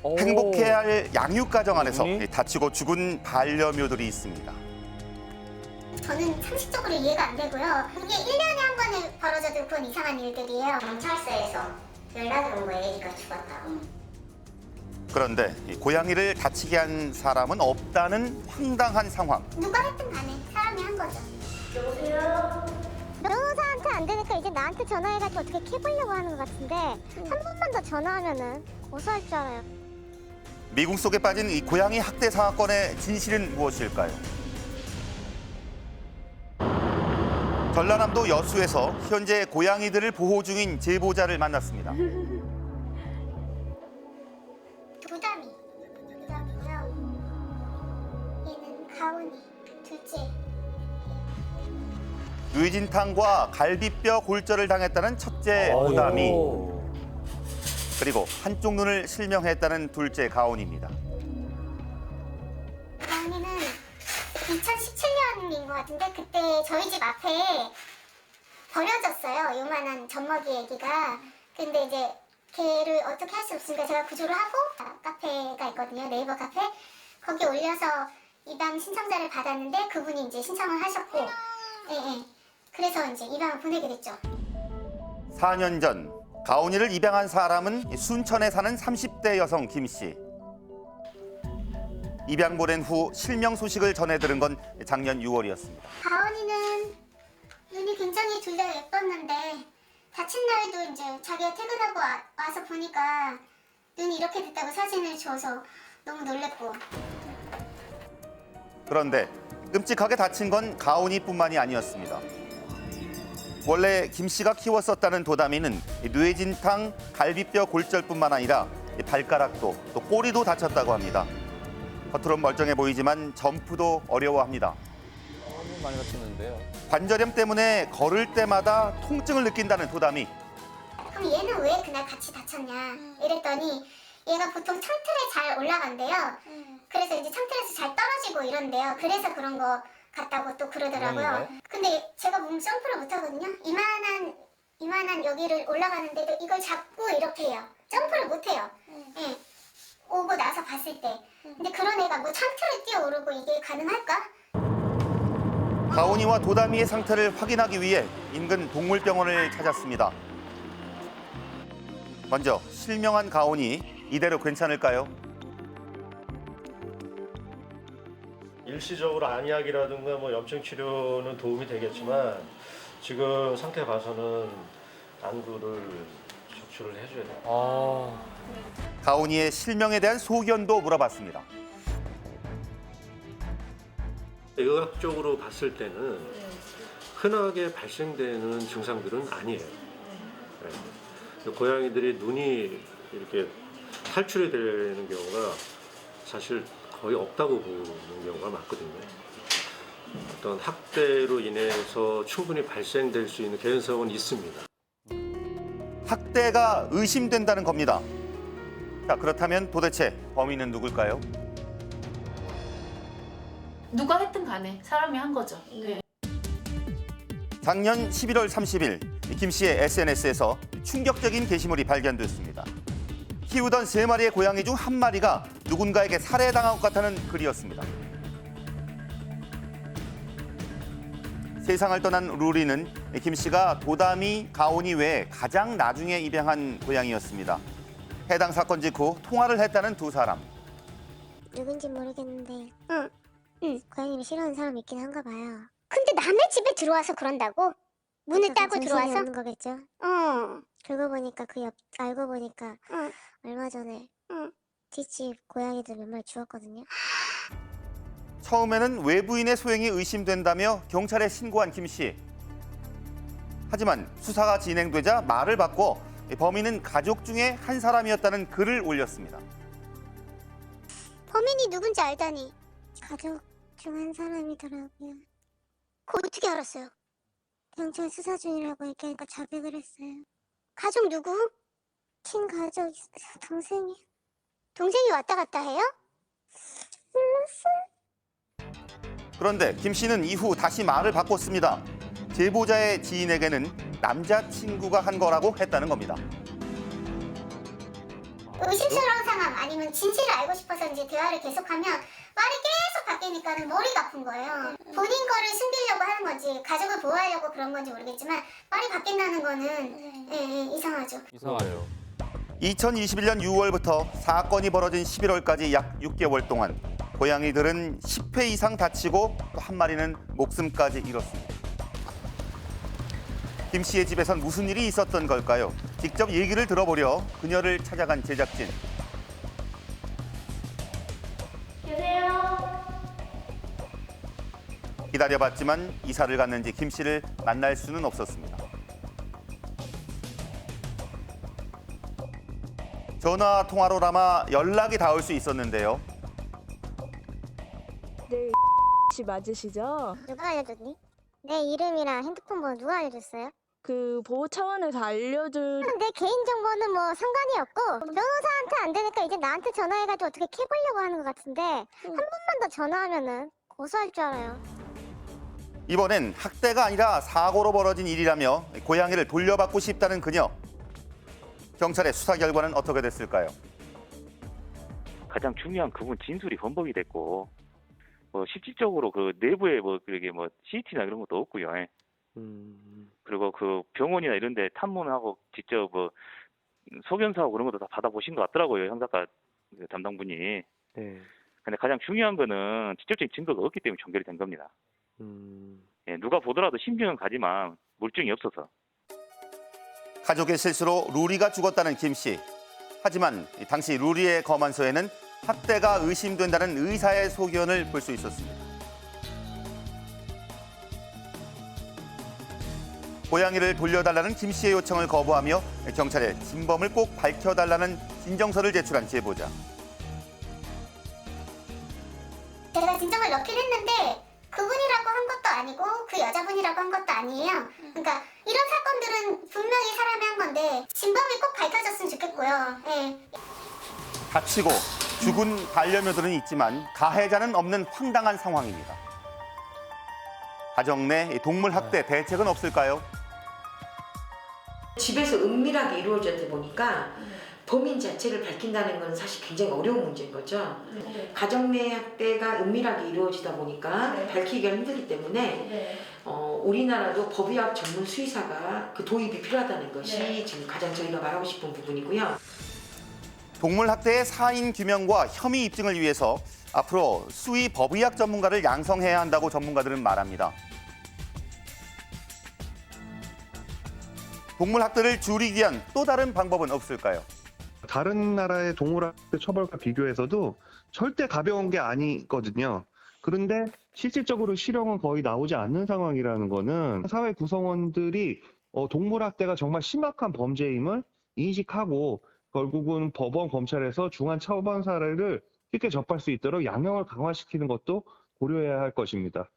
행복해야 할 양육가정 안에서 어머니? 다치고 죽은 반려묘들이 있습니다. 저는 상식적으로 이해가 안 되고요. 그게 1년에 한 번에 벌어져도 그건 이상한 일들이에요. 경찰서에서 연락이 온 거예요. 애기가 죽었다고. 그런데 이 고양이를 다치게 한 사람은 없다는 황당한 상황. 누가 했든 간에 사람이 한 거죠. 여보세요? 변호사한테 안 되니까 이제 나한테 전화해가지고 어떻게 캐보려고 하는 것 같은데 한 번만 더 전화하면은 고소할 줄 알아요. 미궁 속에 빠진 이 고양이 학대 사건의 진실은 무엇일까요? 전라남도 여수에서 현재 고양이들을 보호 중인 제보자를 만났습니다. 도담이고요. 얘는 가온이, 둘째. 뇌진탕과 갈비뼈 골절을 당했다는 첫째 도담이, 그리고 한쪽 눈을 실명했다는 둘째 가온입니다. 가온이는 2017년인 것 같은데 그때 저희 집 앞에 버려졌어요. 요만한 젖먹이 애기가. 근데 이제 걔를 어떻게 할 수 없으니까 제가 구조를 하고 카페가 있거든요. 네이버 카페. 거기 올려서 입양 신청자를 받았는데 그분이 이제 신청을 하셨고 예. 그래서 이제 입양을 보내게 됐죠. 4년 전 가온이를 입양한 사람은 순천에 사는 30대 여성 김 씨. 입양 보낸 후 실명 소식을 전해 들은 건 작년 6월이었습니다. 가온이는 눈이 굉장히 둘 다 예뻤는데 다친 날도 이제 자기가 퇴근하고 와서 보니까 눈이 이렇게 됐다고 사진을 줘서 너무 놀랬고. 그런데 끔찍하게 다친 건 가온이뿐만이 아니었습니다. 원래 김 씨가 키웠었다는 도담이는 뇌진탕, 갈비뼈 골절뿐만 아니라 발가락도 또 꼬리도 다쳤다고 합니다. 겉으론 멀쩡해 보이지만 점프도 어려워합니다. 너무 많이 다쳤는데요. 관절염 때문에 걸을 때마다 통증을 느낀다는 도담이. 그럼 얘는 왜 그날 같이 다쳤냐 이랬더니 얘가 보통 창틀에 잘 올라간대요. 그래서 이제 창틀에서 잘 떨어지고 이런대요. 그래서 그런 거 같다고 또 그러더라고요. 고양이가요? 근데 제가 몸 점프를 못 하거든요. 이만한 여기를 올라가는데도 이걸 잡고 이렇게 해요. 점프를 못 해요. 예. 오고 나서 봤을 때. 근데 그런 애가 뭐 창틀을 뛰어오르고 이게 가능할까? 가온이와 도담이의 상태를 확인하기 위해 인근 동물병원을 찾았습니다. 먼저 실명한 가온이 이대로 괜찮을까요? 일시적으로 안약이라든가 뭐 염증 치료는 도움이 되겠지만 지금 상태 봐서는 안구를 적출을 해줘야 돼요. 가온이의 실명에 대한 소견도 물어봤습니다. 의학적으로 봤을 때는 흔하게 발생되는 증상들은 아니에요. 네. 고양이들이 눈이 이렇게 탈출이 되는 경우가 사실 거의 없다고 보는 경우가 많거든요. 어떤 학대로 인해서 충분히 발생될 수 있는 개연성은 있습니다. 학대가 의심된다는 겁니다. 자, 그렇다면 도대체 범인은 누굴까요? 누가 했든 간에 사람이 한 거죠. 네. 작년 11월 30일 김 씨의 SNS에서 충격적인 게시물이 발견됐습니다. 키우던 3마리의 고양이 중 1마리가 누군가에게 살해당한 것 같다는 글이었습니다. 세상을 떠난 루리는 김 씨가 도담이, 가온이 외에 가장 나중에 입양한 고양이였습니다. 해당 사건 직후 통화를 했다는 두 사람. 누군지 모르겠는데 고양이를 싫어하는 사람이 있긴 한가 봐요. 근데 남의 집에 들어와서 그런다고? 문을 따고 들어와서? 없는 거겠죠. 그러고 보니까 알고 보니까 얼마 전에 뒷집 고양이들 몇 마리 죽었거든요. 처음에는 외부인의 소행이 의심된다며 경찰에 신고한 김 씨. 하지만 수사가 진행되자 말을 바꿔 범인은 가족 중에 한 사람이었다는 글을 올렸습니다. 범인이 누군지 알다니. 가족 중 한 사람이더라고요. 그거 어떻게 알았어요? 경찰 수사 중이라고 얘기하니까 자백을 했어요. 가족 누구? 친가족 있어요. 동생이. 동생이 왔다 갔다 해요? 몰랐어요. 그런데 김 씨는 이후 다시 말을 바꿨습니다. 제보자의 지인에게는 남자친구가 한 거라고 했다는 겁니다. 의심스러운 상황 아니면 진실을 알고 싶어서 이제 대화를 계속하면 말이 계속 바뀌니까는 머리가 아픈 거예요. 본인 거를 숨기려고 하는 건지 가족을 보호하려고 그런 건지 모르겠지만 말이 바뀐다는 거는 이상하죠. 이상해요. 2021년 6월부터 사건이 벌어진 11월까지 약 6개월 동안 고양이들은 10회 이상 다치고 또 한 마리는 목숨까지 잃었습니다. 김 씨의 집에선 무슨 일이 있었던 걸까요? 직접 얘기를 들어보려 그녀를 찾아간 제작진. 계세요. 기다려봤지만 이사를 갔는지 김 씨를 만날 수는 없었습니다. 전화 통화로나마 연락이 닿을 수 있었는데요. 네, 씨 맞으시죠? 누가 알려줬니? 내 이름이랑 핸드폰 번호 누가 알려줬어요? 그 보호 차원에서 알려준 내 개인정보는 뭐 상관이 없고 변호사한테 안 되니까 이제 나한테 전화해가지고 어떻게 캐보려고 하는 것 같은데 한 번만 더 전화하면은 고소할 줄 알아요. 이번엔 학대가 아니라 사고로 벌어진 일이라며 고양이를 돌려받고 싶다는 그녀. 경찰의 수사 결과는 어떻게 됐을까요? 가장 중요한 그분 진술이 번복이 됐고, 뭐 실질적으로 그 내부에 뭐 그게 뭐 CCTV나 이런 것도 없고요. 그리고 그 병원이나 이런데 탐문하고 직접 뭐 소견서하고 그런 것도 다 받아보신 것 같더라고요, 형사과 담당분이. 네. 근데 가장 중요한 거는 직접적인 증거가 없기 때문에 종결이 된 겁니다. 예, 누가 보더라도 신빙은 가지만 물증이 없어서. 가족의 실수로 루리가 죽었다는 김 씨. 하지만 당시 루리의 검안서에는 학대가 의심된다는 의사의 소견을 볼 수 있었습니다. 고양이를 돌려달라는 김 씨의 요청을 거부하며 경찰에 진범을 꼭 밝혀달라는 진정서를 제출한 제보자. 제가 진정을 넣긴 했는데 그분이라고 한 것도 아니고 그 여자분이라고 한 것도 아니에요. 그러니까 이런 사건들은 분명히 사람이 한 건데 진범이 꼭 밝혀졌으면 좋겠고요. 예. 다치고 죽은 반려묘들은 있지만 가해자는 없는 황당한 상황입니다. 가정 내 동물 학대 대책은 없을까요? 집에서 은밀하게 이루어졌다 보니까 범인 자체를 밝힌다는 건 사실 굉장히 어려운 문제인 거죠. 가정 내 학대가 은밀하게 이루어지다 보니까 밝히기가 힘들기 때문에 우리나라도 법의학 전문 수의사가 그 도입이 필요하다는 것이 지금 가장 저희가 말하고 싶은 부분이고요. 동물 학대의 사인 규명과 혐의 입증을 위해서 앞으로 수의 법의학 전문가를 양성해야 한다고 전문가들은 말합니다. 동물 학대를 줄이기 위한 또 다른 방법은 없을까요? 다른 나라의 동물학대 처벌과 비교해서도 절대 가벼운 게 아니거든요. 그런데 실질적으로 실형은 거의 나오지 않는 상황이라는 거는 사회 구성원들이 동물학대가 정말 심각한 범죄임을 인식하고 결국은 법원, 검찰에서 중한 처벌 사례를 쉽게 접할 수 있도록 양형을 강화시키는 것도 고려해야 할 것입니다.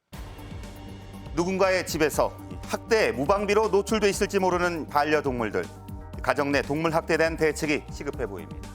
누군가의 집에서 학대에 무방비로 노출돼 있을지 모르는 반려동물들. 가정 내 동물 학대에 대한 대책이 시급해 보입니다.